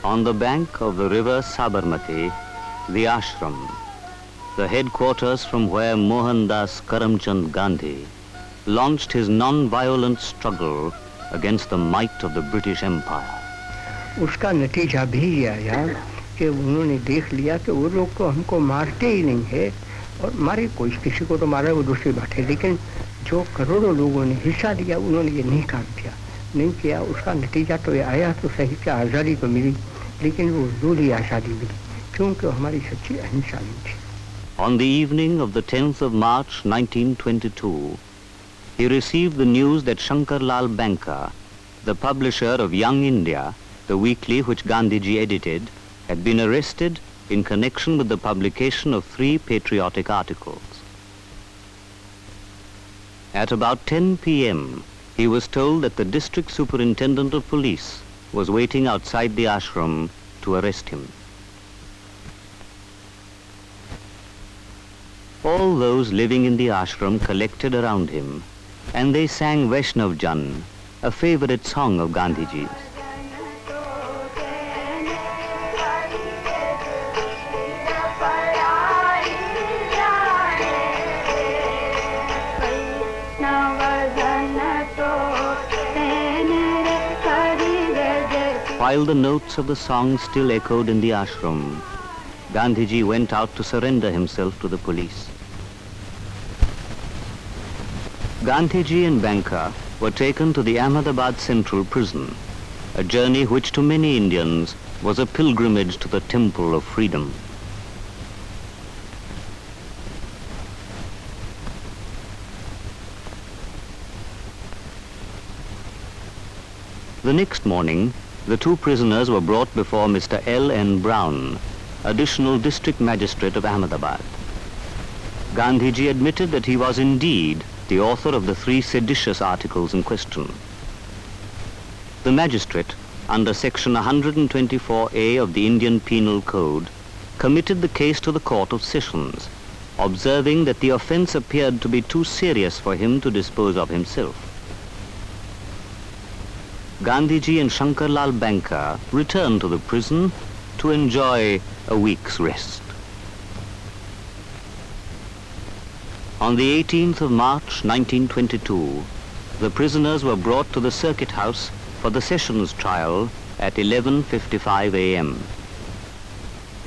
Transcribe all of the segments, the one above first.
On the bank of the river Sabarmati, the ashram, the headquarters from where Mohandas Karamchand Gandhi launched his non-violent struggle against the might of the British Empire. उसका नतीजा भी ये आया कि उन्होंने देख लिया कि वो लोग तो हमको मारते ही नहीं है, और मारे कोई किसी को तो मारा वो दूसरी बात है, लेकिन जो करोड़ों लोगों ने हिस्सा लिया उन्होंने ये नहीं काम किया, नहीं किया। उसका नतीजा तो ये आया तो सही कि आज़ादी तो मिली, लेकिन वो दूरी आज़ादी मिली क्योंकि हमारी सच्ची अहिंसा नहीं थी। On the evening of the 10th of March 1922, he received the news that Shankar Lal Banka, the publisher of Young India, the weekly which Gandhiji edited, had been arrested in connection with the publication of 3 patriotic articles. At about 10 p.m., he was told that the district superintendent of police was waiting outside the ashram to arrest him. All those living in the ashram collected around him, and they sang Vaishnav Jan, a favorite song of Gandhiji's. While the notes of the song still echoed in the ashram, Gandhiji went out to surrender himself to the police. Gandhiji and Banka were taken to the Ahmedabad Central Prison, a journey which to many Indians was a pilgrimage to the Temple of Freedom. The next morning, the 2 prisoners were brought before Mr. L.N. Brown, additional district magistrate of Ahmedabad. Gandhiji admitted that he was indeed the author of the 3 seditious articles in question. The magistrate, under section 124A of the Indian Penal Code, committed the case to the Court of Sessions, observing that the offence appeared to be too serious for him to dispose of himself. Gandhiji and Shankar Lal Banka returned to the prison to enjoy a week's rest. On the 18th of March 1922, the prisoners were brought to the circuit house for the sessions trial at 11:55 a.m.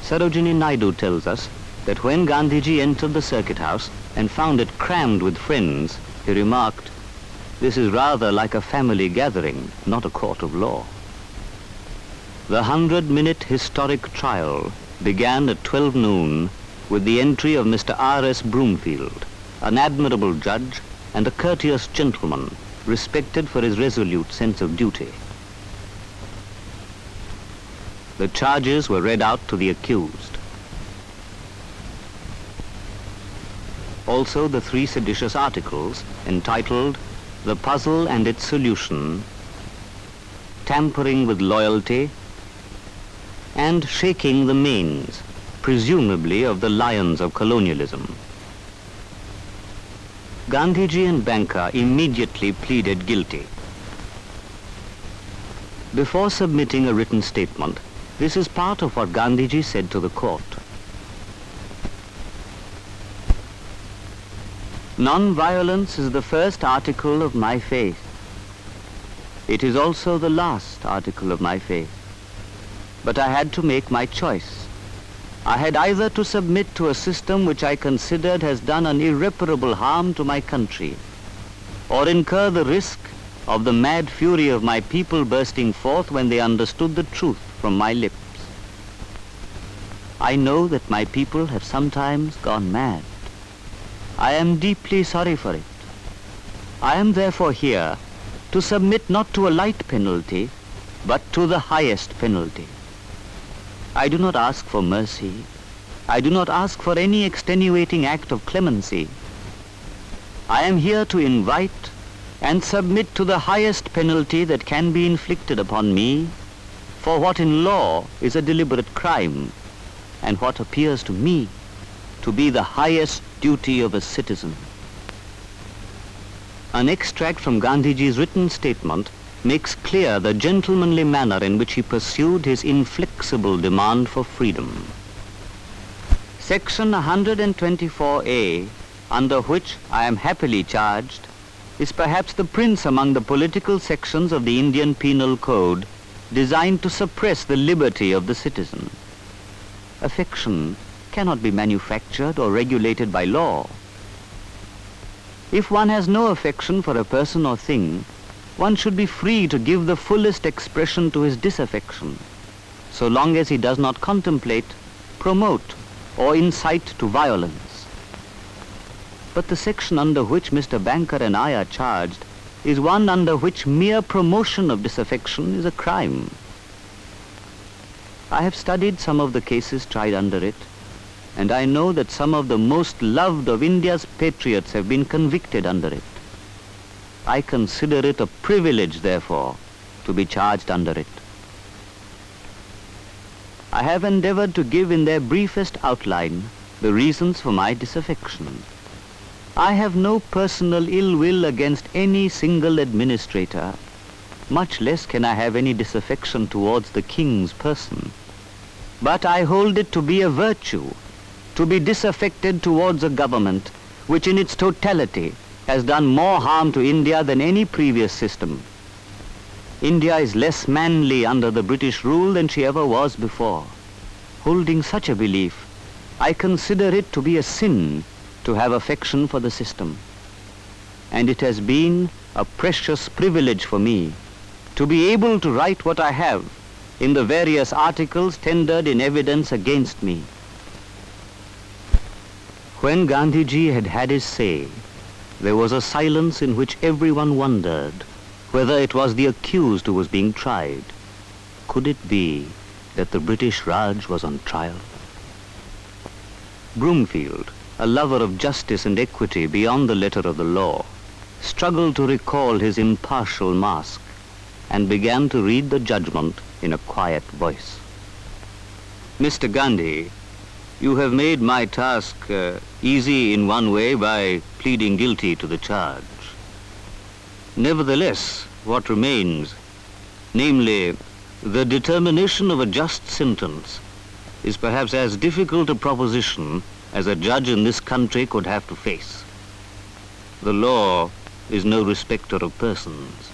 Sarojini Naidu tells us that when Gandhiji entered the circuit house and found it crammed with friends, he remarked, "This is rather like a family gathering, not a court of law." The 100-minute historic trial began at 12 noon with the entry of Mr. R.S. Broomfield, an admirable judge and a courteous gentleman, respected for his resolute sense of duty. The charges were read out to the accused. Also the 3 seditious articles entitled "The Puzzle and Its Solution," "Tampering with Loyalty," and "Shaking the Manes," presumably of the lions of colonialism. Gandhiji and Banka immediately pleaded guilty. Before submitting a written statement, this is part of what Gandhiji said to the court. "Non-violence is the first article of my faith. It is also the last article of my faith. But I had to make my choice. I had either to submit to a system which I considered has done an irreparable harm to my country, or incur the risk of the mad fury of my people bursting forth when they understood the truth from my lips. I know that my people have sometimes gone mad. I am deeply sorry for it. I am therefore here to submit not to a light penalty, but to the highest penalty. I do not ask for mercy. I do not ask for any extenuating act of clemency. I am here to invite and submit to the highest penalty that can be inflicted upon me for what in law is a deliberate crime, and what appears to me to be the highest duty of a citizen." An extract from Gandhiji's written statement makes clear the gentlemanly manner in which he pursued his inflexible demand for freedom. Section 124A, under which I am happily charged, is perhaps the prince among the political sections of the Indian Penal Code designed to suppress the liberty of the citizen. Affection cannot be manufactured or regulated by law. If one has no affection for a person or thing, one should be free to give the fullest expression to his disaffection, so long as he does not contemplate, promote, or incite to violence. But the section under which Mr. Banker and I are charged is one under which mere promotion of disaffection is a crime. I have studied some of the cases tried under it, and I know that some of the most loved of India's patriots have been convicted under it. I consider it a privilege, therefore, to be charged under it. I have endeavored to give in their briefest outline the reasons for my disaffection. I have no personal ill will against any single administrator, much less can I have any disaffection towards the king's person. But I hold it to be a virtue to be disaffected towards a government which in its totality has done more harm to India than any previous system. India is less manly under the British rule than she ever was before. Holding such a belief, I consider it to be a sin to have affection for the system. And it has been a precious privilege for me to be able to write what I have in the various articles tendered in evidence against me. When Gandhiji had had his say, there was a silence in which everyone wondered whether it was the accused who was being tried. Could it be that the British Raj was on trial? Broomfield, a lover of justice and equity beyond the letter of the law, struggled to recall his impartial mask and began to read the judgment in a quiet voice. Mr. Gandhi, you have made my task easy in one way by pleading guilty to the charge. Nevertheless, what remains, namely, the determination of a just sentence, is perhaps as difficult a proposition as a judge in this country could have to face. The law is no respecter of persons.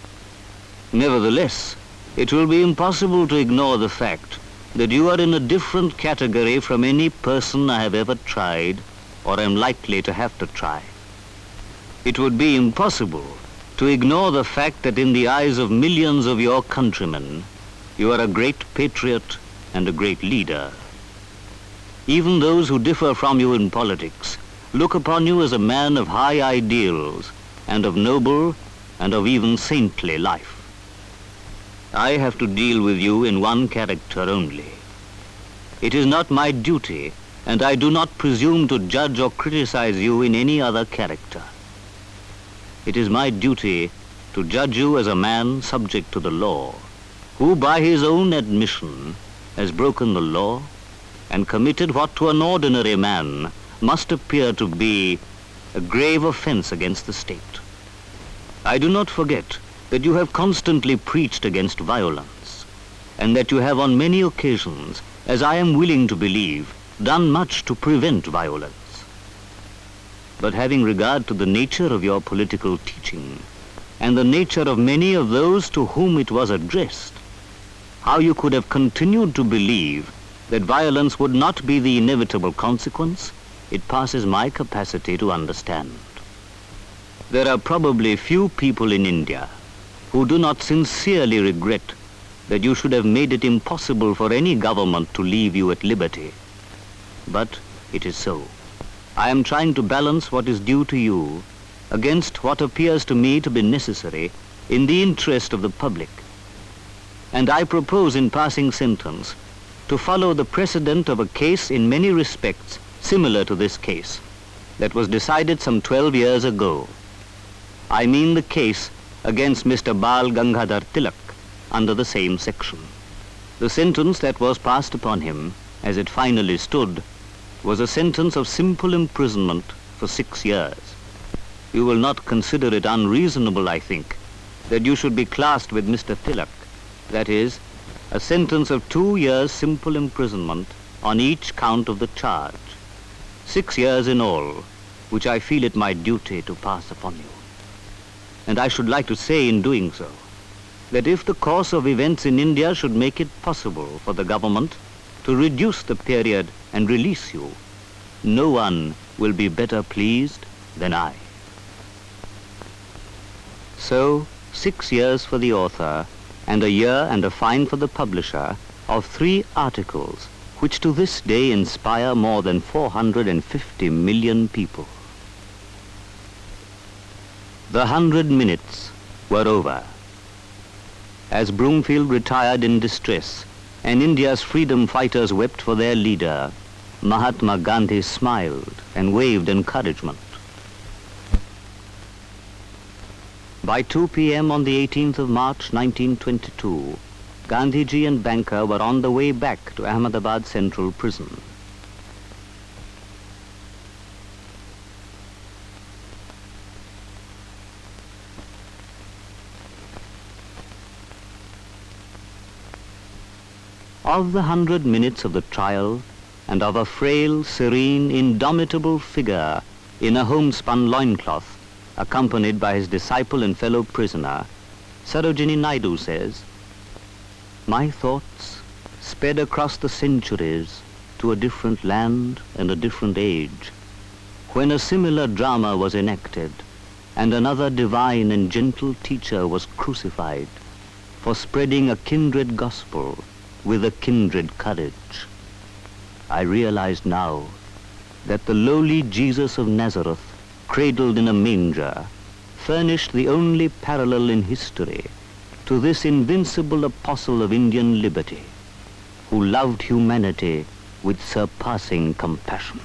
Nevertheless, it will be impossible to ignore the fact that you are in a different category from any person I have ever tried or am likely to have to try. It would be impossible to ignore the fact that in the eyes of millions of your countrymen, you are a great patriot and a great leader. Even those who differ from you in politics look upon you as a man of high ideals and of noble and of even saintly life. I have to deal with you in one character only. It is not my duty, and I do not presume to judge or criticize you in any other character. It is my duty to judge you as a man subject to the law, who by his own admission has broken the law and committed what to an ordinary man must appear to be a grave offense against the state. I do not forget that you have constantly preached against violence, and that you have on many occasions, as I am willing to believe, done much to prevent violence. But having regard to the nature of your political teaching, and the nature of many of those to whom it was addressed, how you could have continued to believe that violence would not be the inevitable consequence, it passes my capacity to understand. There are probably few people in India who do not sincerely regret that you should have made it impossible for any government to leave you at liberty. But it is so. I am trying to balance what is due to you against what appears to me to be necessary in the interest of the public. And I propose in passing sentence to follow the precedent of a case in many respects similar to this case that was decided some 12 years ago. I mean the case against Mr. Bal Gangadhar Tilak under the same section. The sentence that was passed upon him, as it finally stood, was a sentence of simple imprisonment for 6 years. You will not consider it unreasonable, I think, that you should be classed with Mr. Tilak. That is, a sentence of 2 years simple imprisonment on each count of the charge. 6 years in all, which I feel it my duty to pass upon you. And I should like to say in doing so, that if the course of events in India should make it possible for the government to reduce the period and release you, no one will be better pleased than I. So, 6 years for the author, and a year and a fine for the publisher of 3 articles, which to this day inspire more than 450 million people. The 100 minutes were over. As Broomfield retired in distress, and India's freedom fighters wept for their leader, Mahatma Gandhi smiled and waved encouragement. By 2 p.m. on the 18th of March 1922, Gandhiji and Banker were on the way back to Ahmedabad Central Prison. Of the 100 minutes of the trial, and of a frail, serene, indomitable figure in a homespun loincloth, accompanied by his disciple and fellow prisoner, Sarojini Naidu says, "My thoughts sped across the centuries to a different land and a different age, when a similar drama was enacted, and another divine and gentle teacher was crucified for spreading a kindred gospel with a kindred courage. I realized now that the lowly Jesus of Nazareth, cradled in a manger, furnished the only parallel in history to this invincible apostle of Indian liberty, who loved humanity with surpassing compassion."